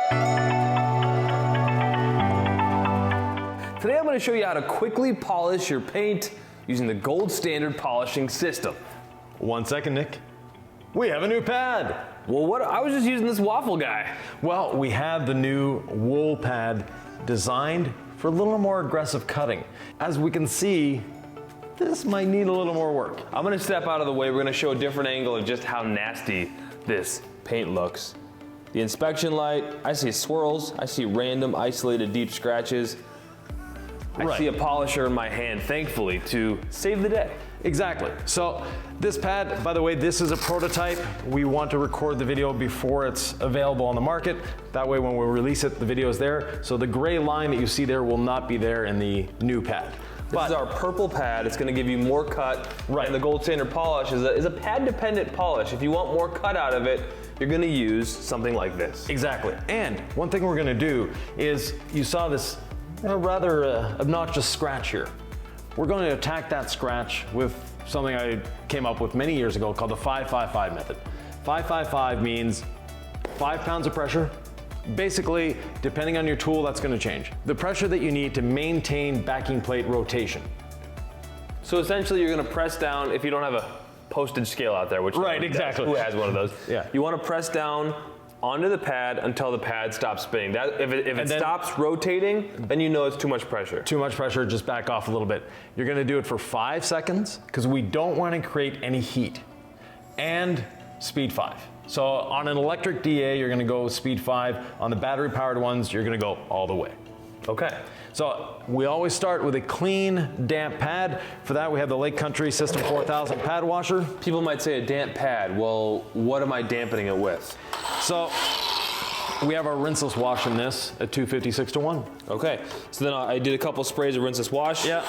Today I'm going to show you how to quickly polish your paint using the gold standard polishing system. 1 second, Nick. We have a new pad. Well, I was just using this waffle guy. Well, we have the new wool pad designed for a little more aggressive cutting. As we can see, this might need a little more work. I'm going to step out of the way. We're going to show a different angle of just how nasty this paint looks. The inspection light, I see swirls, I see random isolated deep scratches. I see a polisher in my hand, thankfully, to save the day. Exactly. So this pad, by the way, this is a prototype. We want to record the video before it's available on the market. That way when we release it, the video is there. So the gray line that you see there will not be there in the new pad. This is our purple pad. It's going to give you more cut. Right. And the gold standard polish is a pad-dependent polish. If you want more cut out of it, you're going to use something like this. Exactly. And one thing we're going to do is, you saw this rather obnoxious scratch here. We're going to attack that scratch with something I came up with many years ago called the 5-5-5 method. 5-5-5 means 5 pounds of pressure. Basically, depending on your tool, that's going to change. The pressure that you need to maintain backing plate rotation. So essentially, you're going to press down if you don't have a postage scale out there, which right, exactly. Who has one of those? Yeah. You want to press down onto the pad until the pad stops spinning. If it stops rotating, then you know it's too much pressure. Too much pressure, just back off a little bit. You're going to do it for 5 seconds because we don't want to create any heat. And speed 5. So on an electric DA, you're going to go speed 5. On the battery powered ones, you're going to go all the way. Okay. So we always start with a clean, damp pad. For that, we have the Lake Country System 4000 pad washer. People might say a damp pad. Well, what am I dampening it with? So we have our rinseless wash in this at 256-1. Okay. So then I did a couple sprays of rinseless wash. Yeah.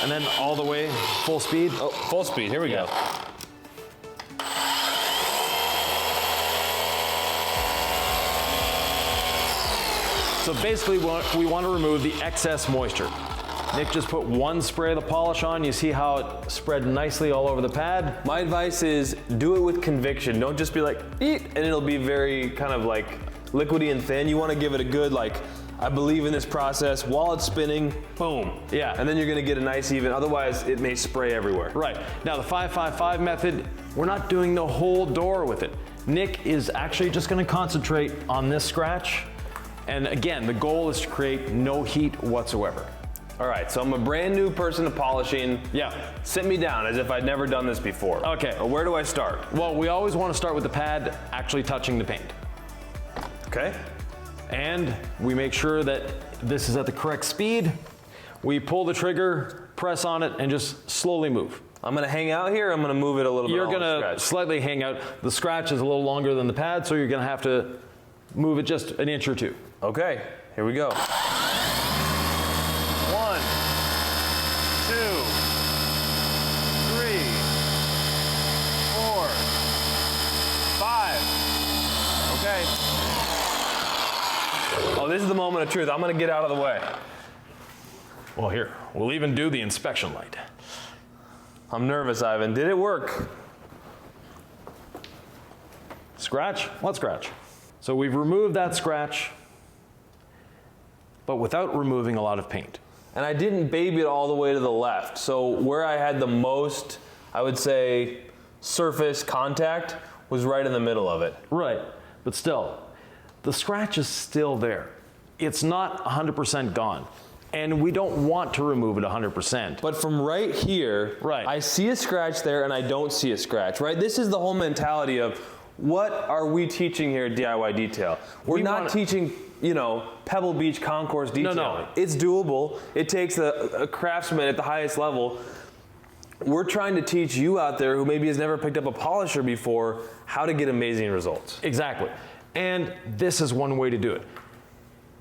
And then all the way, full speed. Oh, full speed. Here we go. So basically, we want to remove the excess moisture. Nick just put 1 spray of the polish on. You see how it spread nicely all over the pad? My advice is do it with conviction. Don't just be like, eat, and it'll be very kind of like liquidy and thin. You want to give it a good, like, I believe in this process. While it's spinning, boom. Yeah. And then you're going to get a nice even, otherwise it may spray everywhere. Right. Now the 5-5-5 method, we're not doing the whole door with it. Nick is actually just going to concentrate on this scratch. And again, the goal is to create no heat whatsoever. All right, so I'm a brand new person to polishing. Yeah. Sit me down as if I'd never done this before. Okay. Where do I start? Well, we always want to start with the pad actually touching the paint. Okay. And we make sure that this is at the correct speed. We pull the trigger, press on it, and just slowly move. I'm gonna hang out here, I'm gonna move it a little bit. You're gonna slightly hang out. The scratch is a little longer than the pad, so you're gonna have to move it just an inch or 2. Okay, here we go. 1, 2, 3, 4, 5. Okay. Oh, this is the moment of truth. I'm gonna get out of the way. Well, here, we'll even do the inspection light. I'm nervous, Ivan. Did it work? Scratch? What scratch? So we've removed that scratch, but without removing a lot of paint. And I didn't baby it all the way to the left. So where I had the most, I would say, surface contact was right in the middle of it. Right, but still, the scratch is still there. It's not 100% gone. And we don't want to remove it 100%. But from right here, right, I see a scratch there and I don't see a scratch, right? This is the whole mentality of what are we teaching here at DIY Detail? We're not teaching, you know, Pebble Beach concourse detailing. No. It's doable. It takes a craftsman at the highest level. We're trying to teach you out there who maybe has never picked up a polisher before how to get amazing results. Exactly. And this is one way to do it.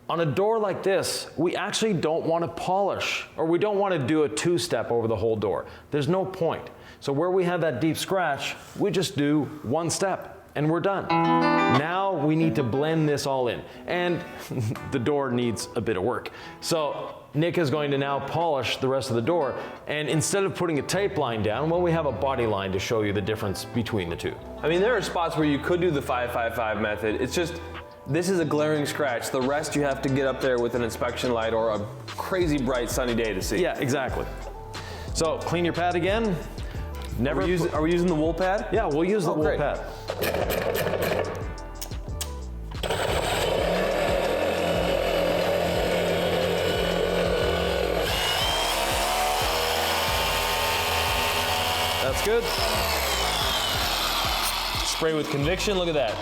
On a door like this, we actually don't want to polish, or we don't want to do a 2-step over the whole door. There's no point. So where we have that deep scratch, we just do 1 step and we're done. Now we need to blend this all in, and the door needs a bit of work. So Nick is going to now polish the rest of the door, and instead of putting a tape line down, well, we have a body line to show you the difference between the two. I mean, there are spots where you could do the 5-5-5 method. It's just, This is a glaring scratch. The rest you have to get up there with an inspection light or a crazy bright sunny day to see. Yeah, exactly. So clean your pad again. Never. Are we using the wool pad? Yeah, we'll use the wool great. pad. That's good. Spray with conviction, look at that.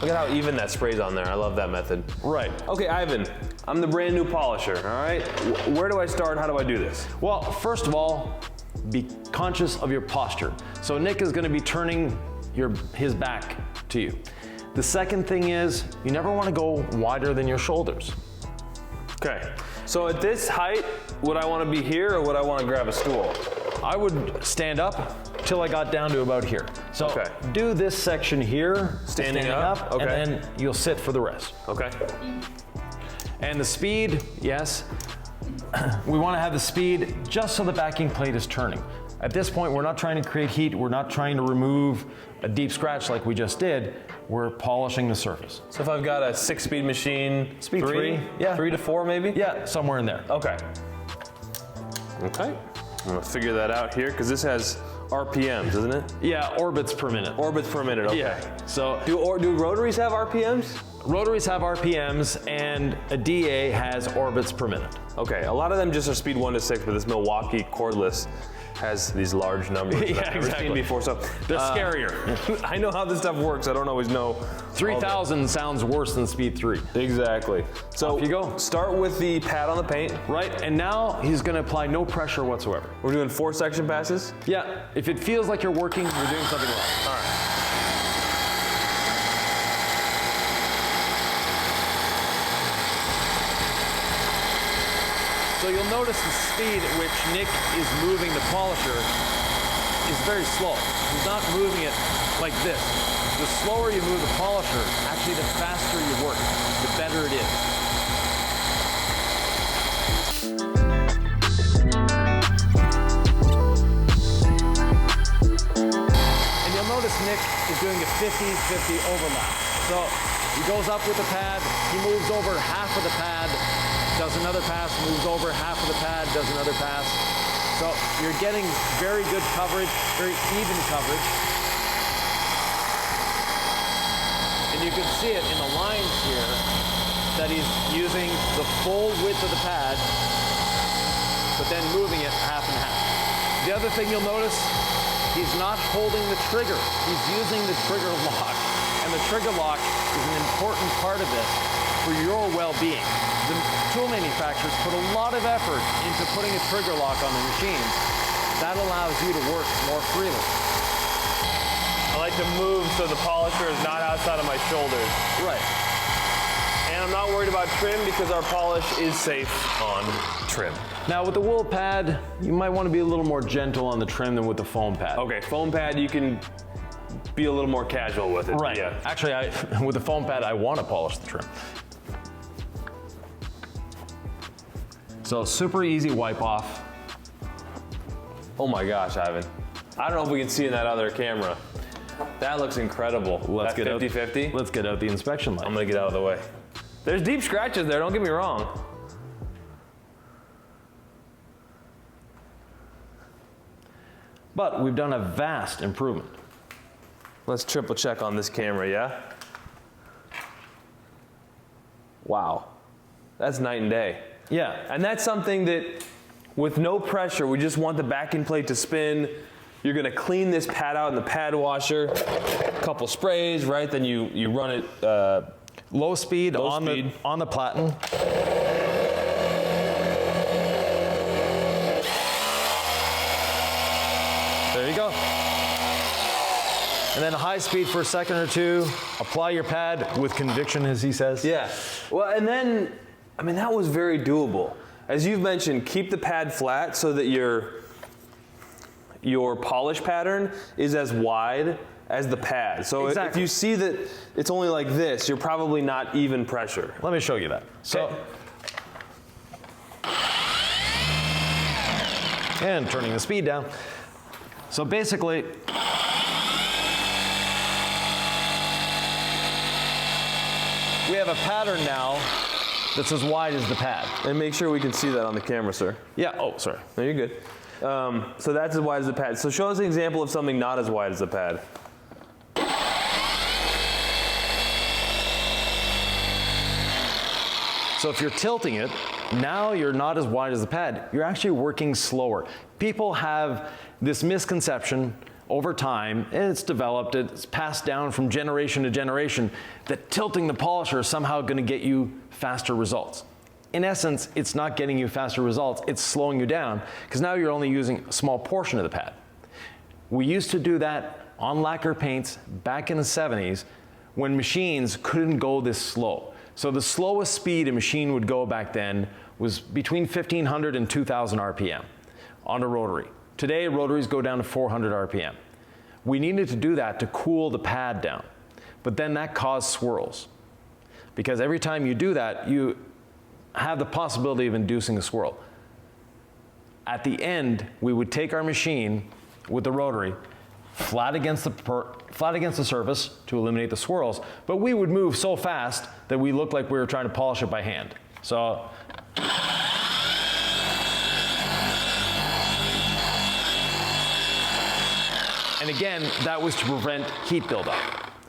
Look at how even that sprays on there. I love that method. Right. Okay, Ivan, I'm the brand new polisher, all right? Where do I start? How do I do this? Well, first of all, be conscious of your posture. So Nick is gonna be turning his back to you. The second thing is, you never wanna go wider than your shoulders. Okay, so at this height, would I wanna be here or would I wanna grab a stool? I would stand up till I got down to about here. So Okay. do this section here, Standing up, okay. and then you'll sit for the rest. Okay. And the speed, yes, we want to have the speed just so the backing plate is turning. At this point, we're not trying to create heat, we're not trying to remove a deep scratch like we just did, we're polishing the surface. So if I've got a 6-speed machine, Speed three, yeah. 3 to 4 maybe? Yeah, somewhere in there. Okay. Okay, I'm gonna figure that out here because this has RPMs, isn't it? Yeah, orbits per minute. Orbits per minute, okay. Yeah, so Do rotaries have RPMs? rotaries have RPMs and a DA has orbits per minute. Okay, a lot of them just are speed 1 to 6, but this Milwaukee cordless has these large numbers that Yeah, I've never seen exactly. before. So They're scarier. I know how this stuff works. I don't always know. 3,000 sounds worse than speed 3. Exactly. So Off you go. Start with the pad on the paint. Right, and now he's gonna apply no pressure whatsoever. We're doing 4 section passes. Yeah, if it feels like you're working, you're doing something wrong. All right. So you'll notice the speed at which Nick is moving the polisher is very slow. He's not moving it like this. The slower you move the polisher, actually the faster you work, the better it is. And you'll notice Nick is doing a 50-50 overlap. So he goes up with the pad, he moves over half of the pad, does another pass, moves over half of the pad, does another pass. So you're getting very good coverage, very even coverage. And you can see it in the lines here that he's using the full width of the pad, but then moving it half and half. The other thing you'll notice, he's not holding the trigger. He's using the trigger lock. And the trigger lock is an important part of this for your well-being. The tool manufacturers put a lot of effort into putting a trigger lock on the machines. That allows you to work more freely. I like to move so the polisher is not outside of my shoulders. Right. And I'm not worried about trim because our polish is safe on trim. Now with the wool pad, you might want to be a little more gentle on the trim than with the foam pad. Okay, foam pad, you can be a little more casual with it. Right. Yeah. Actually, with the foam pad, I want to polish the trim. So super easy wipe off. Oh my gosh, Ivan. I don't know if we can see in that other camera. That looks incredible. Let's that get out 50-50. Let's get out the inspection light. I'm gonna get out of the way. There's deep scratches there, don't get me wrong. But we've done a vast improvement. Let's triple check on this camera, yeah? Wow, that's night and day. Yeah. And that's something that, with no pressure, we just want the backing plate to spin. You're gonna clean this pad out in the pad washer, a couple sprays, right? Then you run it, Low speed, Low on speed. the platen. There you go. And then high speed for a second or two. Apply your pad with conviction, as he says. yeah. Well, and then, I mean, that was very doable. As you've mentioned, keep the pad flat so that your polish pattern is as wide as the pad. So if Exactly. you see that it's only like this, you're probably not even pressure. Let me show you that. So, Okay. and turning the speed down. So basically, we have a pattern now that's as wide as the pad. And make sure we can see that on the camera, sir. Yeah, oh, sorry. No, you're good. So that's as wide as the pad. So show us an example of something not as wide as the pad. So if you're tilting it, now you're not as wide as the pad. You're actually working slower. People have this misconception over time, and it's developed, it's passed down from generation to generation, that tilting the polisher is somehow going to get you faster results. In essence, it's not getting you faster results, it's slowing you down, because now you're only using a small portion of the pad. We used to do that on lacquer paints back in the 70s when machines couldn't go this slow. So the slowest speed a machine would go back then was between 1,500 and 2,000 RPM on a rotary. Today, rotaries go down to 400 RPM. We needed to do that to cool the pad down, but then that caused swirls. Because every time you do that, you have the possibility of inducing a swirl. At the end, we would take our machine with the rotary flat against the surface to eliminate the swirls, but we would move so fast that we looked like we were trying to polish it by hand. So, and again, that was to prevent heat buildup.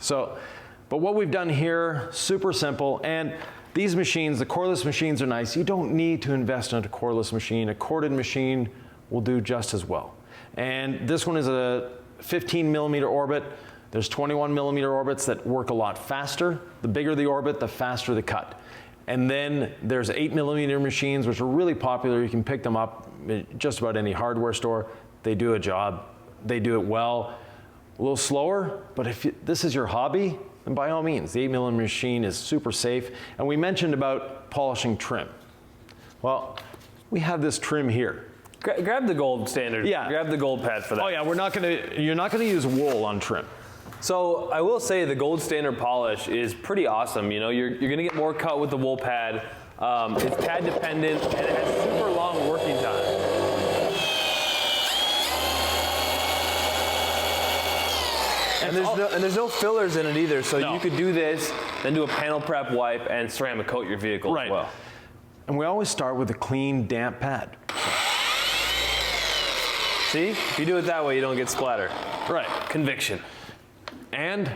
So, but what we've done here, super simple, and these machines, the cordless machines are nice. You don't need to invest in a cordless machine. A corded machine will do just as well. And this one is a 15 millimeter orbit. There's 21 millimeter orbits that work a lot faster. The bigger the orbit, the faster the cut. And then there's 8 millimeter machines, which are really popular. You can pick them up at just about any hardware store. They do a job. They do it well. A little slower, but if this is your hobby, then by all means, the 8 millimeter machine is super safe. And we mentioned about polishing trim. Well, we have this trim here. Grab the gold standard. Yeah. Grab the gold pad for that. Oh yeah, you're not gonna use wool on trim. So I will say the gold standard polish is pretty awesome. You know, you're gonna get more cut with the wool pad. It's pad dependent and it has super long working time. And there's no fillers in it either, so you could do this, then do a panel prep wipe and ceramic coat your vehicle as well. And we always start with a clean, damp pad. See, if you do it that way, you don't get splatter. Right. Conviction. And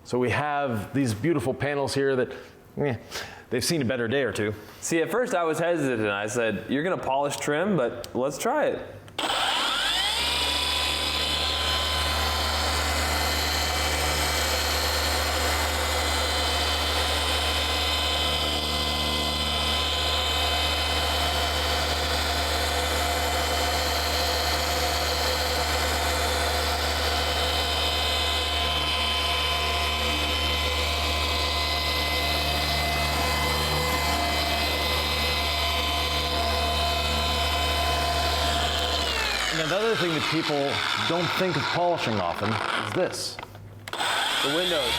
so we have these beautiful panels here that, they've seen a better day or two. See, at first I was hesitant. I said, you're gonna polish trim, but let's try it. And another thing that people don't think of polishing often is this. The windows.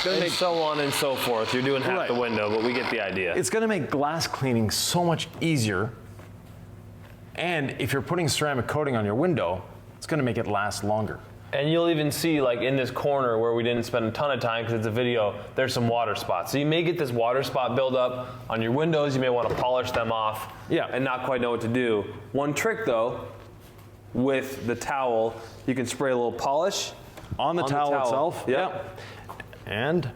And so on and so forth. You're doing half the window, but we get the idea. It's going to make glass cleaning so much easier. And if you're putting ceramic coating on your window, it's going to make it last longer. And you'll even see, like in this corner where we didn't spend a ton of time because it's a video, there's some water spots. So you may get this water spot buildup on your windows. You may want to polish them off and not quite know what to do. One trick though, with the towel, you can spray a little polish on the towel itself. Yep. And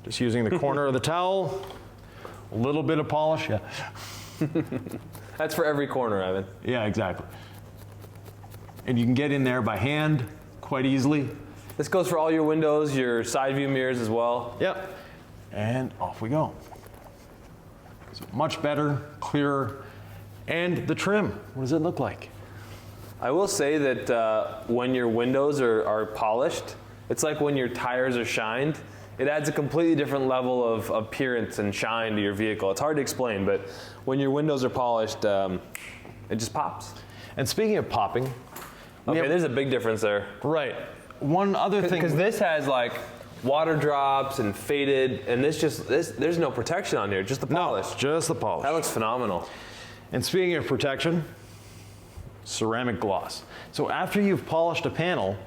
just using the corner of the towel, a little bit of polish. Yeah. That's for every corner, Evan. Yeah, exactly. And you can get in there by hand quite easily. This goes for all your windows, your side view mirrors as well. Yep. And off we go. So much better, clearer. And the trim, what does it look like? I will say that when your windows are polished, it's like when your tires are shined. It adds a completely different level of appearance and shine to your vehicle. It's hard to explain, but when your windows are polished, it just pops. And speaking of popping, Okay, there's a big difference there. Right. One other thing. Because this has like water drops and faded, and there's no protection on here, just the polish. No, just the polish. That looks phenomenal. And speaking of protection, ceramic gloss. So after you've polished a panel,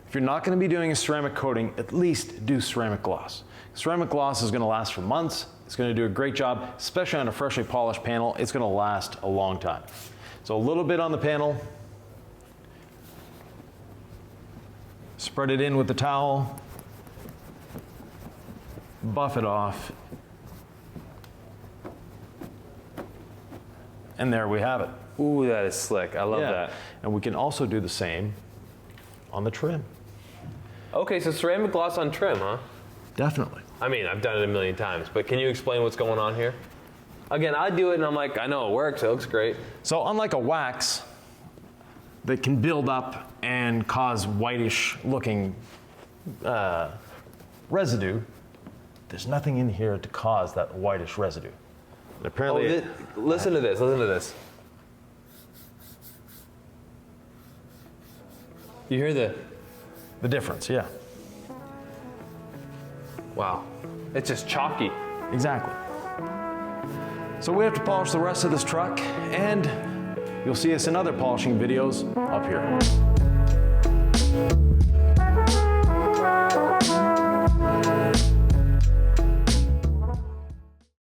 if you're not going to be doing a ceramic coating, at least do ceramic gloss. Ceramic gloss is going to last for months. It's going to do a great job, especially on a freshly polished panel. It's going to last a long time. So a little bit on the panel. Spread it in with the towel. Buff it off. And there we have it. Ooh, that is slick. I love Yeah. that. And we can also do the same on the trim. Okay, so ceramic gloss on trim, huh? Definitely. I mean, I've done it a million times, but can you explain what's going on here? Again, I do it and I'm like, I know it works, it looks great. So unlike a wax that can build up and cause whitish looking residue, there's nothing in here to cause that whitish residue. And apparently, Listen to this, listen to this. You hear the difference, yeah. Wow, it's just chalky. Exactly. So we have to polish the rest of this truck, and you'll see us in other polishing videos up here.